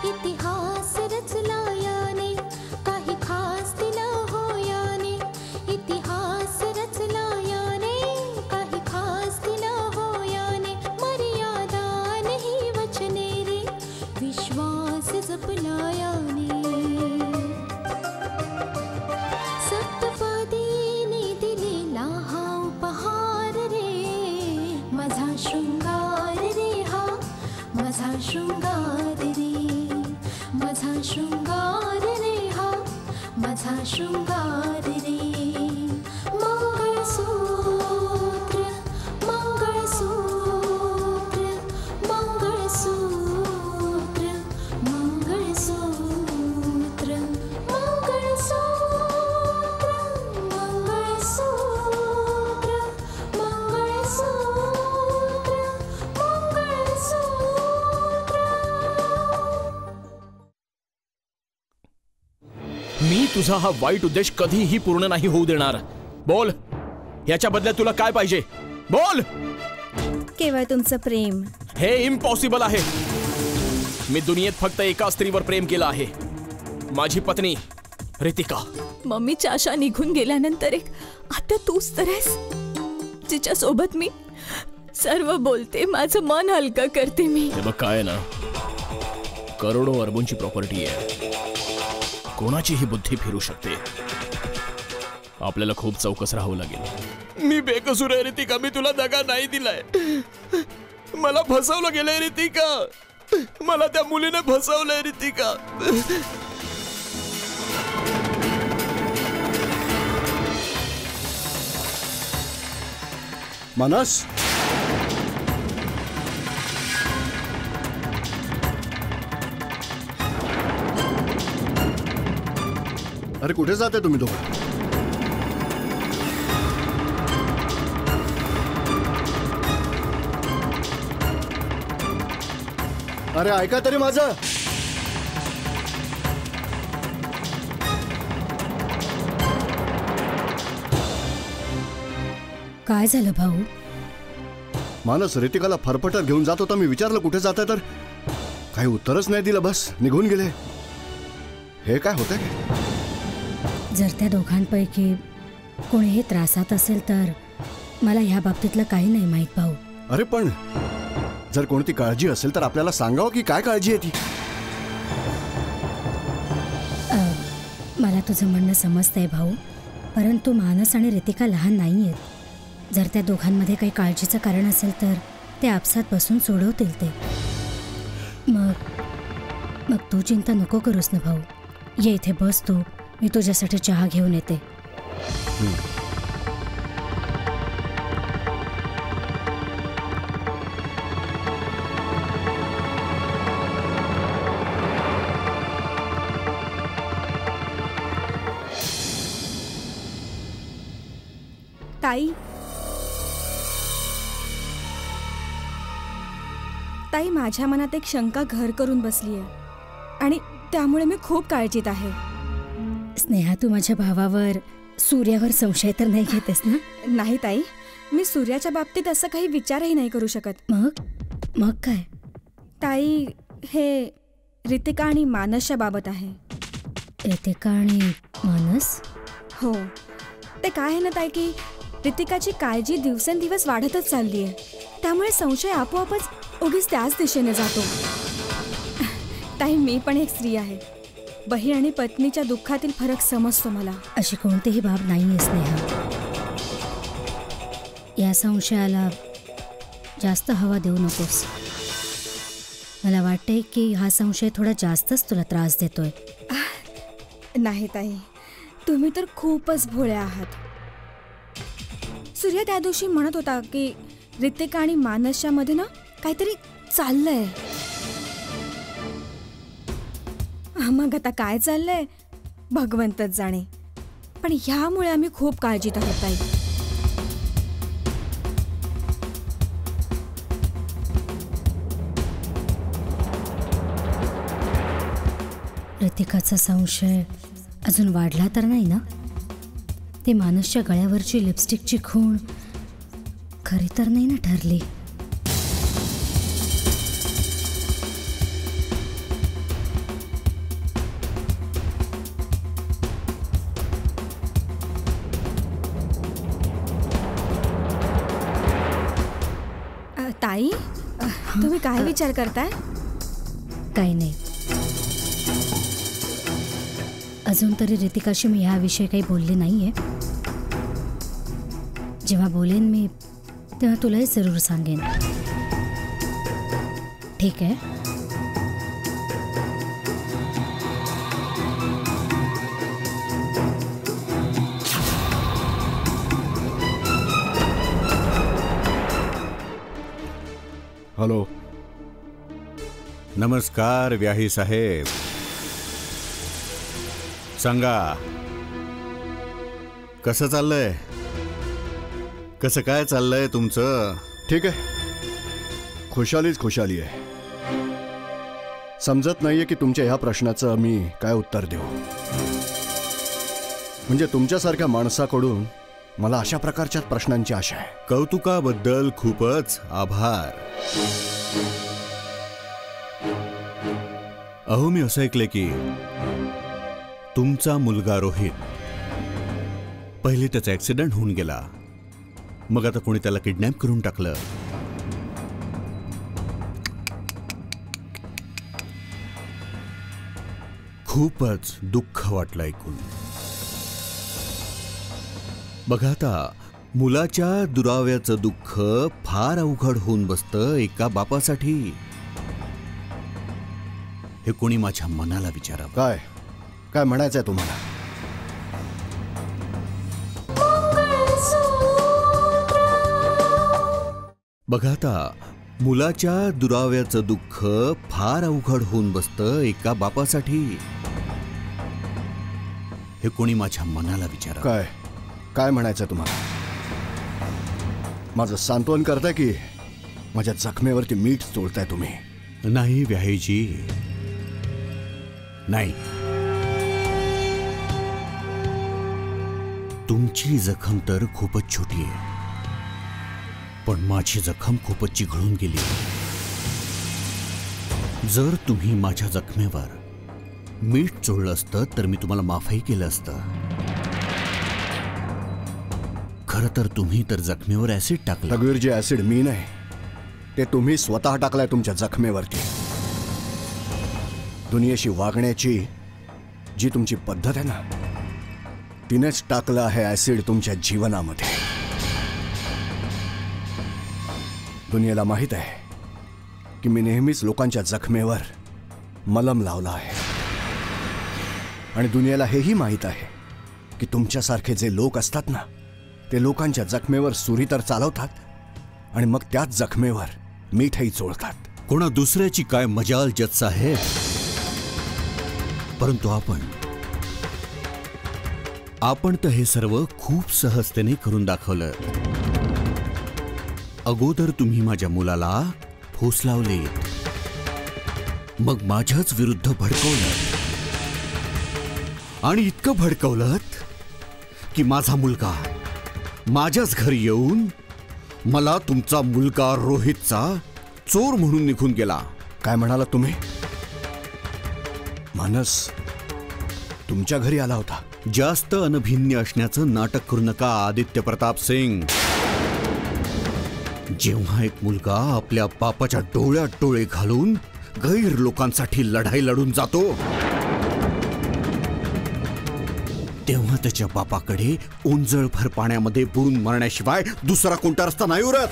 इतिहास रचला याने काही खास दिलं हो याने इतिहास रचला याने काही खास दिलं हो याने मर्यादा नहीं वचने रे विश्वास जपला याने सप्तपदीने दिलेला हा उपहार रे माझा शृंगार रे हा माझा शृंगार रे माझा शृंगार रे हा माझा शृंगार रे मंगळसूत्र मंगळसूत्र मंगळसूत्र मंगळसूत्र मंगळसूत्र मंगळसूत्र मंगळसूत्र मंगळसूत्र मी तुझा हा वाईट उद्देश कधीही पूर्ण नाही होऊ देणार. बोल, याच्या बदल्यात तुला काय पाहिजे? बोल. केवळ तुमचं प्रेम. हे इम्पॉसिबल आहे. मी दुनियेत फक्त एका स्त्रीवर प्रेम केलं आहे, माझी पत्नी रितिका. मम्मीच्या आशा निघून गेल्यानंतर एक आता तूच तर आहेस जिच्या सोबत मी सर्व बोलते, माझं मन हलकं करते. मी हे बघ, काय ना, करोडो अरबोंची प्रॉपर्टी आहे, कोणाचीही बुद्धी फिरू शकते. आपल्याला खूप चौकस राहावं लागेल. मी बेकसूर आहे रितिका, मी तुला दगा नाही दिलाय. मला फसवलं गेलंय रितिका, मला त्या मुलीने फसवलंय रितिका. मानस, अरे कुठे जाते तुम्ही दोघं? अरे ऐका तरी माझं. काय झालं भाऊ? मानस रितिकाला फरफटत घेऊन जात होता. मी विचारलं कुठे जाताय तर काही उत्तरच नाही दिलं, बस निघून गेले. हे काय होतंय? जर त्या दोघांपैकी कोणीही त्रासात असेल तर मला ह्या बाबतीतलं काही नाही माहीत भाऊ. अरे पण जर कोणती काळजी असेल तर आपल्याला सांगावं की काय काळजी आहे ती. मला तुझं म्हणणं समजतंय भाऊ, परंतु मानस आणि रितिका लहान नाही आहेत. जर त्या दोघांमध्ये काही काळजीचं कारण असेल तर ते आपसात बसून सोडवतील ते. मग तू चिंता नको करूस ना भाऊ. ये इथे बस तू, मी तुझ्यासाठी चहा घेऊन येते. ताई, माझ्या मनात एक शंका घर करून बसली आहे आणि त्यामुळे मी खूप काळजीत आहे. स्नेहा, तू माझ्या भावावर, सूर्यावर संशय तर नाही घेतेस ना? नाही ताई, मी सूर्याच्या बाबतीत असं काही विचारही नाही करू शकत. मग काय? ताई, हे रितिका आणि मानसच्या बाबत आहे. रितिका आणि मानस? हो. ते काय आहे ना ताई की रितिकाची काळजी दिवसेंदिवस वाढतच चालली आहे, त्यामुळे संशय आपोआपच उगीच त्याच दिशेने जातो. ताई, मी पण एक स्त्री आहे. बहीण आणि पत्नीच्या दुःखातील फरक समजतो मला. अशी कोणतीही बाब नाहीये स्नेहा. या संशयाला जास्त हवा देऊ नकोस. मला वाटतंय की हा संशय थोडा जास्तच तुला त्रास देतोय. नाही ताई, तुम्ही तर खूपच भोळ्या आहात. सूर्य त्या दिवशी म्हणत होता की रितिका आणि मानसच्या मध्ये ना काहीतरी चाललंय. मग आता काय चाललंय भगवंतच जाणे, पण ह्यामुळे आम्ही खूप काळजीत आहोत ताई. रितिकाचा संशय अजून वाढला तर नाही ना? ते मानसच्या गळ्यावरची लिपस्टिकची खूण खरी तर नाही ना ठरली. ताई, तुम्ही काय विचार करताय? काही नाही. अजून तरी रितिकाशी मी ह्याविषयी काही बोलले नाहीये. जेव्हा बोलेन मी तेव्हा तुलाही जरूर सांगेन. ठीक आहे? हॅलो. नमस्कार व्याही साहेब. सांगा, कसं चाललंय? कसं काय चाललंय तुमचं? ठीक आहे. खुशालीच खुशाली आहे. समजत नाहीये की तुमच्या ह्या प्रश्नाचं मी काय उत्तर देऊ. म्हणजे तुमच्यासारख्या माणसाकडून मला अशा प्रकारच्या प्रश्नांची आशा आहे. कौतुकाबद्दल खूपच आभार. अहो, मी असं ऐकलंय की तुमचा मुलगा रोहित पहिले त्याचा ऍक्सिडेंट होऊन गेला, मग आता कोणी त्याला किडनॅप करून टाकलं. खूपच दुःख वाटलं ऐकून. बघा, आता मुलाच्या दुराव्याचं दुःख फार अवघड होऊन बसतं एका बापासाठी. हे कोणी माझ्या मनाला विचारावं. काय काय म्हणायचंय तुम्हाला? बघा, आता मुलाच्या दुराव्याचं दुःख फार अवघड होऊन बसतं एका बापासाठी. हे कोणी माझ्या मनाला विचारावं. काय काय म्हणायचंय तुम्हाला? माझं सांत्वन करताय की माझ्या जखमेवरती मीठ चोळताय तुम्ही? नाही व्याहीजी, नाही. तुमची जखम तर खूपच छोटी आहे, पण माझी जखम खूपच चिघळून गेली. जर तुम्ही माझ्या जखमेवर मीठ चोळलं असतं तर मी तुम्हाला माफही केलं असतं. खरं तर तुम्ही तर जखमेवर ऍसिड टाकलं. रघुवीरजी, ऍसिड मी नाही, ते तुम्ही स्वतः टाकलाय तुमच्या जखमेवरती. दुनियेशी वागण्याची जी तुमची पद्धत आहे ना, तिनेच टाकलं आहे ऍसिड तुमच्या जीवनामध्ये. दुनियेला माहित आहे की मी नेहमीच लोकांच्या जखमेवर मलम लावला आहे. आणि दुनियेला हेही माहित आहे की तुमच्यासारखे जे लोक असतात ना, ते लोकांच्या जखमेवर सुरी तर चालवतात आणि मग त्याच जखमेवर मीठही चोळतात. कोणा दुसऱ्याची काय मजाल जज साहेब. परंतु आपण तर हे सर्व खूप सहजतेने करून दाखवलं. अगोदर तुम्ही माझ्या मुलाला फूस लावले, मग माझ्याच विरुद्ध भडकवलं. आणि इतकं भडकवलं की माझा मुलगा माझ्याच घरी येऊन मला तुमचा मुलगा रोहितचा चोर म्हणून निघून गेला. काय म्हणाला तुम्ही? मानस तुमच्या घरी आला होता? जास्त अनभिन्य असण्याचं नाटक करू नका आदित्य प्रताप सिंग. जेव्हा एक मुलगा आपल्या बापाच्या डोळ्यात डोळे घालून गैर लोकांसाठी लढाई लढून जातो, तेव्हा त्याच्या बापाकडे ओंजळभर पाण्यामध्ये बुडून मरण्याशिवाय दुसरा कोणता रस्ता नाही उरत.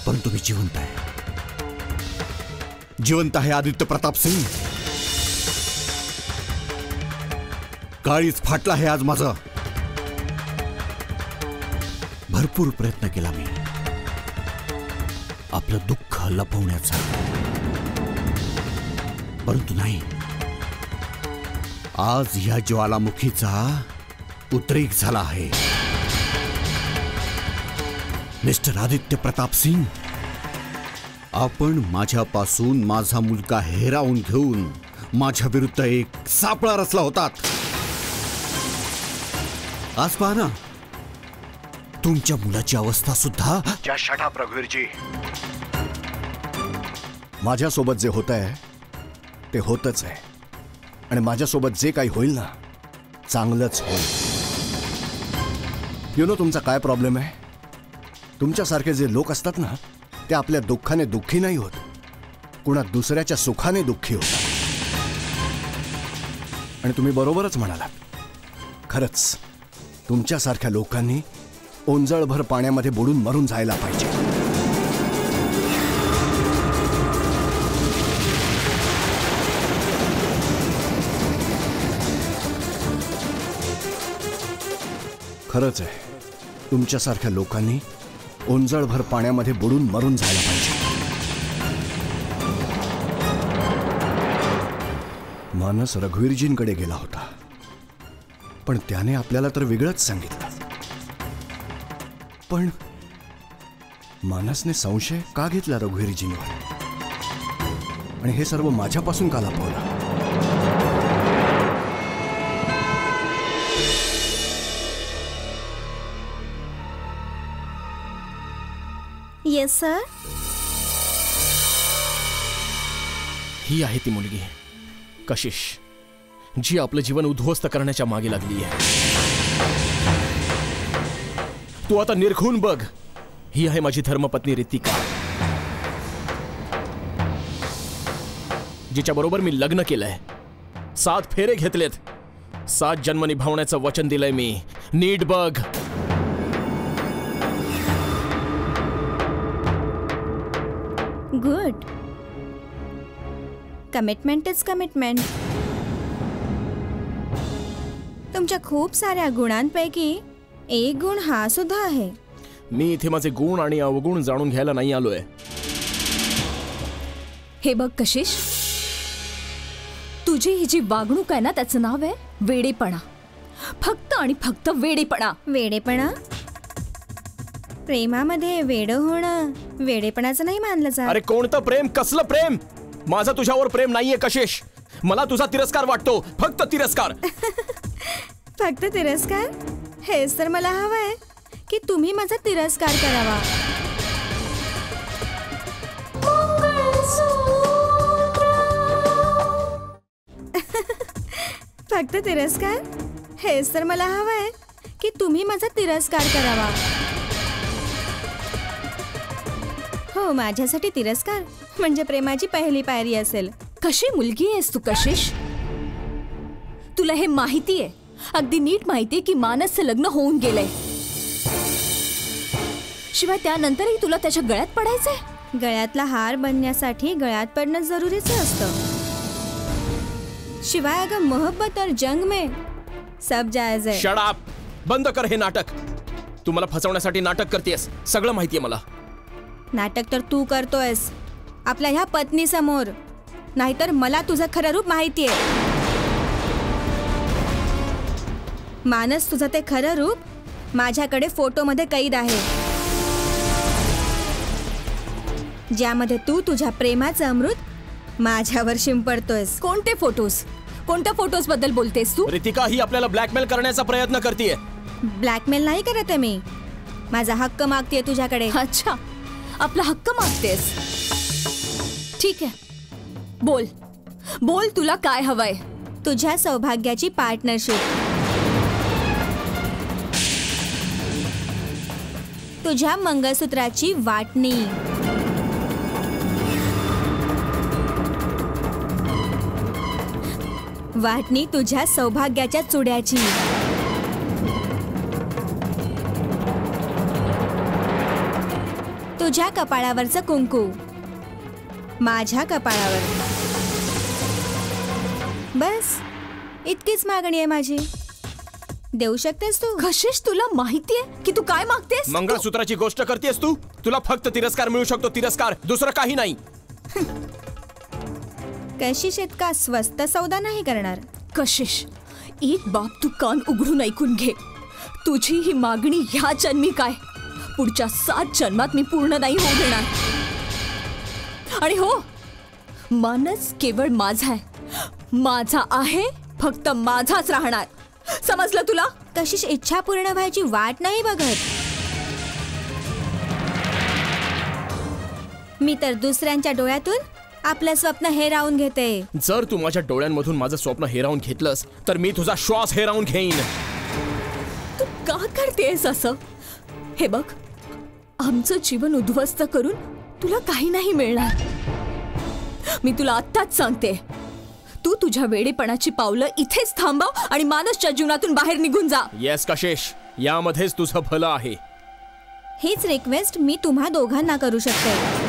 परंतु मी जिवंत आहे, जिवंत आहे आदित्य प्रताप सिंग. काळीच फाटला आहे आज माझा. भरपूर प्रयत्न केला मी आपलं दुःख लपवण्याचा, परंतु नाही. आज या ज्वालामुखीचा उद्रेक झाला आहे. मिस्टर आदित्य प्रताप सिंग, आपण माझ्यापासून माझा मुलगा हेरावून घेऊन माझ्या विरुद्ध एक सापळा रचला होतात. आज पहा ना, तुमच्या मुलाची अवस्था सुद्धा. शटाप रघुवीरजी. माझ्यासोबत जे होत आहे ते होतच आहे आणि माझ्यासोबत जे काही होईल ना चांगलंच होईल. तुमचा काय प्रॉब्लेम आहे? तुमच्यासारखे जे लोक असतात ना ते आपल्या दुःखाने दुःखी नाही होत, कुणा दुसऱ्याच्या सुखाने दुःखी होतात. आणि तुम्ही बरोबरच म्हणालात. खरंच तुमच्यासारख्या लोकांनी ओंजळभर पाण्यामध्ये बुडून मरून जायला पाहिजे. खरंच आहे, तुमच्यासारख्या लोकांनी ओंजळभर पाण्यामध्ये बुडून मरून जायला पाहिजे. मानस रघुवीरजींकडे गेला होता, पण त्याने आपल्याला तर वेगळंच सांगितलं. पण मानसने संशय का घेतला रघुवीरजींवर आणि हे सर्व माझ्यापासून का लपवलं? Yes sir. ही आहे ती मुलगी कशिश, जी आपलं जीवन उद्ध्वस्त करण्याच्या मागे लागली आहे. तू आता निरखून बघ. ही आहे माझी धर्मपत्नी रितिका, जिच्या बरोबर मी लग्न केलंय, 7 फेरे घेतलेत, 7 जन्म निभावण्याचं वचन दिलंय मी. नीट बघ. गुड. Commitment is commitment. तुमच्या खूप साऱ्या गुणांपैकी एक गुण हा सुद्धा आहे. मी इथे माझे गुण आणि अवगुण जाणून घ्यायला नाही आलोय. हे बघ कशिश, तुझी ही जी वागणूक आहे ना त्याचं नाव आहे वेडेपणा. फक्त आणि फक्त वेडेपणा. वेडेपणा? प्रेमामध्ये वेडं होणं वेडेपणाचं नाही मानलं जात. अरे कोणतं प्रेम? कसलं प्रेम? माझं तुझ्यावर प्रेम नाहीये कशिश. मला तुझा तिरस्कार वाटतो, फक्त तिरस्कार. फक्त तिरस्कार? हेच तर मला हवंय की तुम्ही माझा तिरस्कार करावा. फक्त तिरस्कार? हेच तर मला हवंय की तुम्ही माझा तिरस्कार करावा. हो, माझ्यासाठी तिरस्कार म्हणजे प्रेमाची पहिली पायरी असेल. कशी मुलगी आहेस तू कशिश? तुला हे माहिती आहे, अगदी नीट माहिती आहे की मानसचं लग्न होऊन गेलंय. शिवाय त्यानंतरही तुला त्याच्या गळ्यात पडायचंय. गळ्यातला हार बनण्यासाठी गळ्यात पडणं जरुरीचं असतं. शिवाय अगं मोहब्बत और जंग में सब जायज है. Shut up. बंद कर हे नाटक. तू मला फसवण्यासाठी नाटक करतेस, सगळं माहितीये मला. नाटक तर तू करतोयस आपल्या ह्या पत्नी समोर, नाहीतर मला तुझं खरं रूप माहितीये. मानस, तुझं ते खरं रूप माझ्याकडे फोटोमध्ये कैद आहे, ज्यामध्ये तू तुझ्या प्रेमाचं अमृत माझ्यावर शिंपडतोयस. कोणते फोटोज? कोणत्या फोटोज बद्दल बोलतेस तू? रितिका ही आपल्याला ब्लॅकमेल करण्याचा प्रयत्न करतेय. ब्लॅकमेल नाही करत आहे मी, माझा हक्क मागतेय तुझ्याकडे. अच्छा, आपला हक्क मागतेस? ठीक आहे, बोल बोल, तुला काय हवंय? तुझ्या सौभाग्याची पार्टनरशिप, तुझ्या मंगळसूत्राची वाटणी, वाटणी तुझ्या सौभाग्याच्या चुड्याची, तुझ्या कपाळावरचं कुंकू माझ्या कपाळावर. बस इतकीच मागणी आहे माझी. देऊ शकतेस तू? कशिश, तुला माहितीये की तू काय मागतेस? मंगळसूत्राची गोष्ट करतेस तू? तुला फक्त तिरस्कार मिळू शकतो, तिरस्कार, दुसरं काही नाही. कशिश इतका स्वस्त सौदा नाही करणार. कशिश, एक बाब तू कान उघडून ऐकून घे. तुझी ही मागणी ह्या जन्मी काय, पुढच्या 7 जन्मात मी पूर्ण नाही होऊ देणार. आणि हो, मानस केवळ माझा आहे, माझा आहे, फक्त माझाच राहणार. समजलं तुला? कशिश इच्छा पूर्ण व्हायची वाट नाही बघत, मी तर दुसऱ्यांच्या डोळ्यातून आपलं स्वप्न हेरावून घेते. जर तू माझ्या डोळ्यांमधून माझं स्वप्न हेरावून घेतलंस तर मी तुझा श्वास हेरावून घेईन. तू का करतेस असं? हे बघ, आमचं जीवन उद्ध्वस्त करून तुला काही नाही मिळणार. मी तुला आत्ताच सांगते, तू तुझ्या वेडेपणाची पावलं इथेच थांबव आणि मानसच्या जीवनातून बाहेर निघून जा. येस कशिश, यामध्येच तुझं भलं आहे. हीच रिक्वेस्ट मी तुम्हा दोघांना करू शकते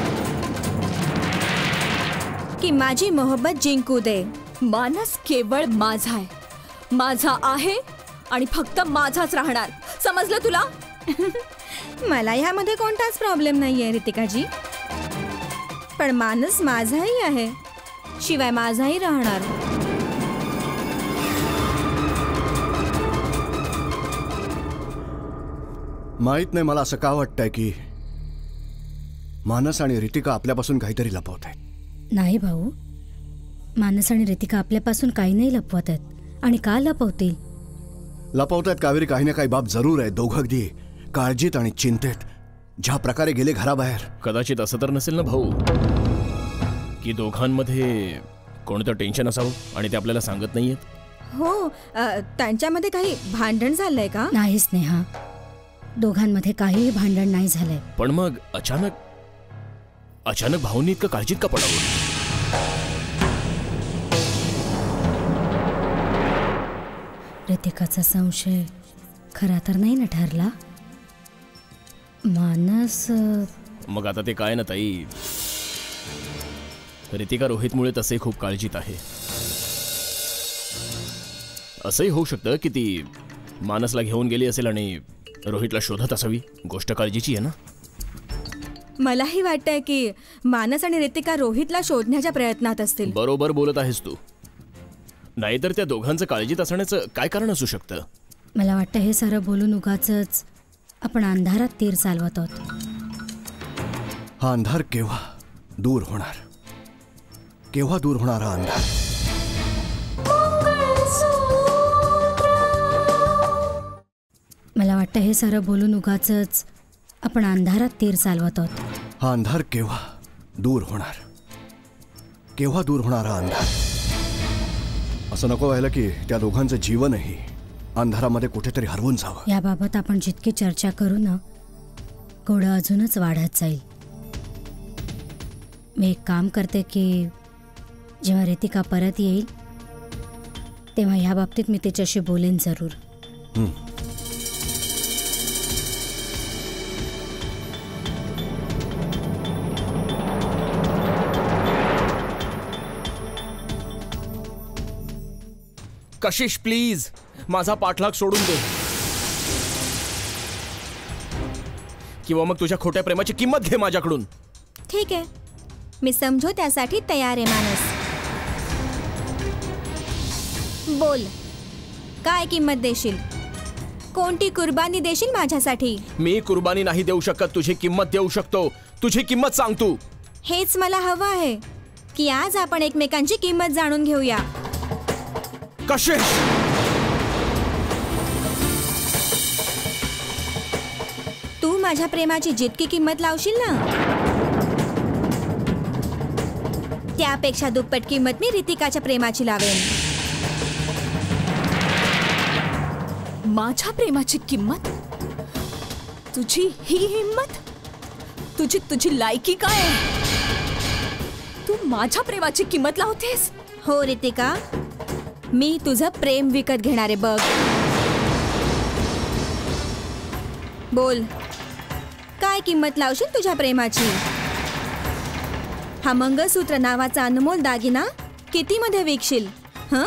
की माझी मोहब्बत जिंकू दे. मानस केवळ माझा आहे, माझा आहे आणि फक्त माझाच राहणार. समजलं तुला? मला ह्यामध्ये कोणताच प्रॉब्लेम नाहीये रितिकाजी, पण मानस माझाही आहे, शिवाय माझाही राहणार. माहित नाही मला असं का वाटतंय की मानस आणि रितिका आपल्यापासून काहीतरी लपवत आहेत. नाही भाऊ, मानस आणि रितिका आपल्यापासून काही नाही लपवत आहेत. आणि का लपवतील? लपवतायत कावेरी काही ना काही बाब जरूर आहे. दोघं अगदी काळजीत आणि चिंतेत ज्या प्रकारे गेले घराबाहेर. कदाचित असं तर नसेल ना भाऊ की दोघांमध्ये कोणतं टेन्शन असावं आणि ते आपल्याला सांगत नाहीयेत. हो, त्यांच्यामध्ये काही भांडण झालंय का? नाही स्नेहा, दोघांमध्ये काहीही भांडण नाही झालंय. पण मग अचानक भाऊंनी इतकं काळजीत का पडावं? रितिकाचा संशय खरा तर नाही ना ठरला? मानस मग आता ते काय ना ताई, रितिका रोहितमुळे तसे खूप काळजीत आहे. असंही होऊ शकतं की ती मानसला घेऊन गेली असेल आणि रोहितला शोधत असावी. गोष्ट काळजीची आहे ना. मलाही वाटतंय की मानस आणि रितिका रोहितला शोधण्याच्या प्रयत्नात असतील. बरोबर बोलत आहेस तू. नाहीतर त्या दोघांचं काळजीत असण्याचं काय कारण असू शकतं? मला वाटतं हे सारं बोलून उगाचच आपण अंधारात तीर चालवत आहोत. हा अंधार केव्हा दूर होणार? केव्हा दूर होणार हा अंधार? मला वाटतं हे सारं बोलून उगाचच आपण अंधारात तीर चालवत आहोत. हा अंधार केव्हा दूर होणार? केव्हा दूर होणार हा अंधार? असं नको व्हायला की त्या दोघांचं जीवनही अंधारामध्ये कुठेतरी हरवून जावं. याबाबत आपण जितकी चर्चा करू ना, घोडं अजूनच वाढत जाईल. मी एक काम करते की जेव्हा रितिका परत येईल तेव्हा ह्या बाबतीत मी तिच्याशी बोलेन जरूर. कशिश प्लीज, माझा पाठलाग सोडून दे. किंवा मग तुझ्या खोट्या प्रेमाची किंमत घे माझ्याकडून. ठीक आहे, मी समझोत्यासाठी तयार आहे. मानस, बोल, काय किंमत देशील? कोणती कुर्बानी देशील माझ्यासाठी? मी कुर्बानी नाही देऊ शकत, तुझी किंमत देऊ शकतो. तुझी किंमत सांग तू. हेच मला हवं आहे की आज आपण एकमेकांची किंमत जाणून घेऊया. कशिश, तू माझ्या प्रेमाची जितकी किंमत लावशील ना, त्यापेक्षा दुप्पट किंमत मी रितिकाच्या प्रेमाची लावेन. माझ्या प्रेमाची किंमत? तुझी ही हिंमत? तुझी लायकी काय आहे? तू माझ्या प्रेमाची किंमत लावतेस? हो रितिका, मी तुझं प्रेम विकत घेणार आहे. बघ, बोल, काय किंमत लावशील तुझ्या प्रेमाची? हा मंगळसूत्र नावाचा अनमोल दागिना किती मध्ये विकशील? हं?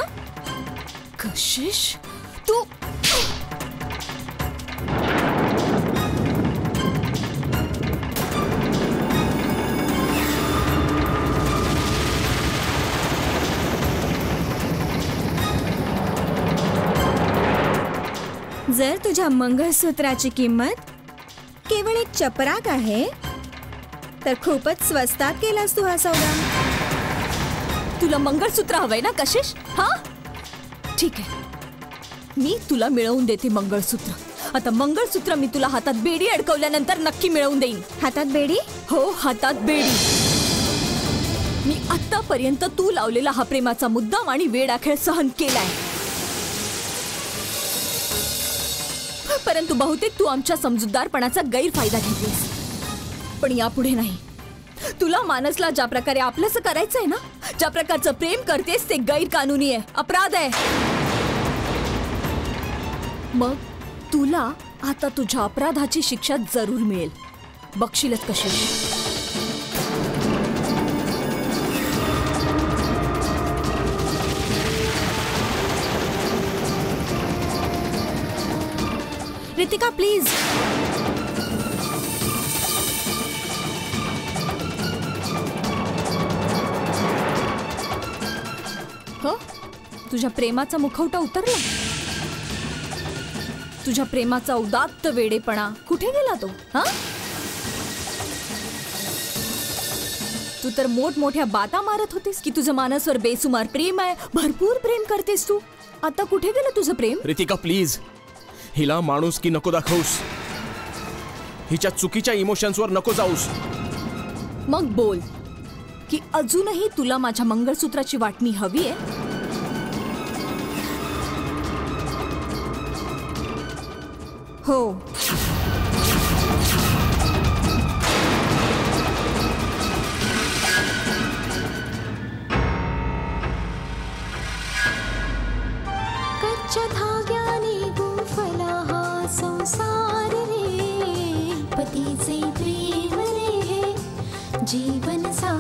कशिश, तू जर तुझ्या मंगळसूत्राची किंमत केवळ एक चपराक आहे तर खूपच स्वस्तात केलास तू हा सौदा. तुला मंगळसूत्र हवंय ना कशिश? हा, ठीक आहे, मी तुला मिळवून देते मंगळसूत्र. आता मंगळसूत्र मी तुला हातात बेडी अडकवल्यानंतर नक्की मिळवून देईन. हातात बेडी? हो, हातात बेडी. मी आतापर्यंत तू लावलेला हा प्रेमाचा मुद्दाम आणि वेडाखेळ सहन केलाय, परंतु बहुतेक तू आमच्या समजूतदारपणाचा गैरफायदा घेतलीस. पण यापुढे नाही. तुला मानसला ज्या प्रकारे आपलंसं करायचंय ना, ज्या प्रकारचं प्रेम करतेस ते गैरकानूनी आहे, अपराध आहे. मग तुला आता तुझ्या अपराधाची शिक्षा जरूर मिळेल. बघशीलच कशी. रितिका प्लीज. हो, तुझ्या प्रेमाचा मुखवटा उतरला. तुझ्या प्रेमाचा उदात्त वेडेपणा कुठे गेला तो? हा, तू तर मोठमोठ्या बाता मारत होतीस की तुझं मानसवर बेसुमार प्रेम आहे, भरपूर प्रेम करतेस तू. आता कुठे गेलं तुझं प्रेम? रितिका प्लीज, हिला माणूस की नको दाखवूस. हिच्या चुकीच्या इमोशन्सवर नको जाऊस. मग बोल की अजूनही तुला माझ्या मंगळसूत्राची वाटणी हवी आहे? हो. कच्च्या धाग्याने गुंफला हा संसार रे, पतीचे प्रेम रे हे जीवन सा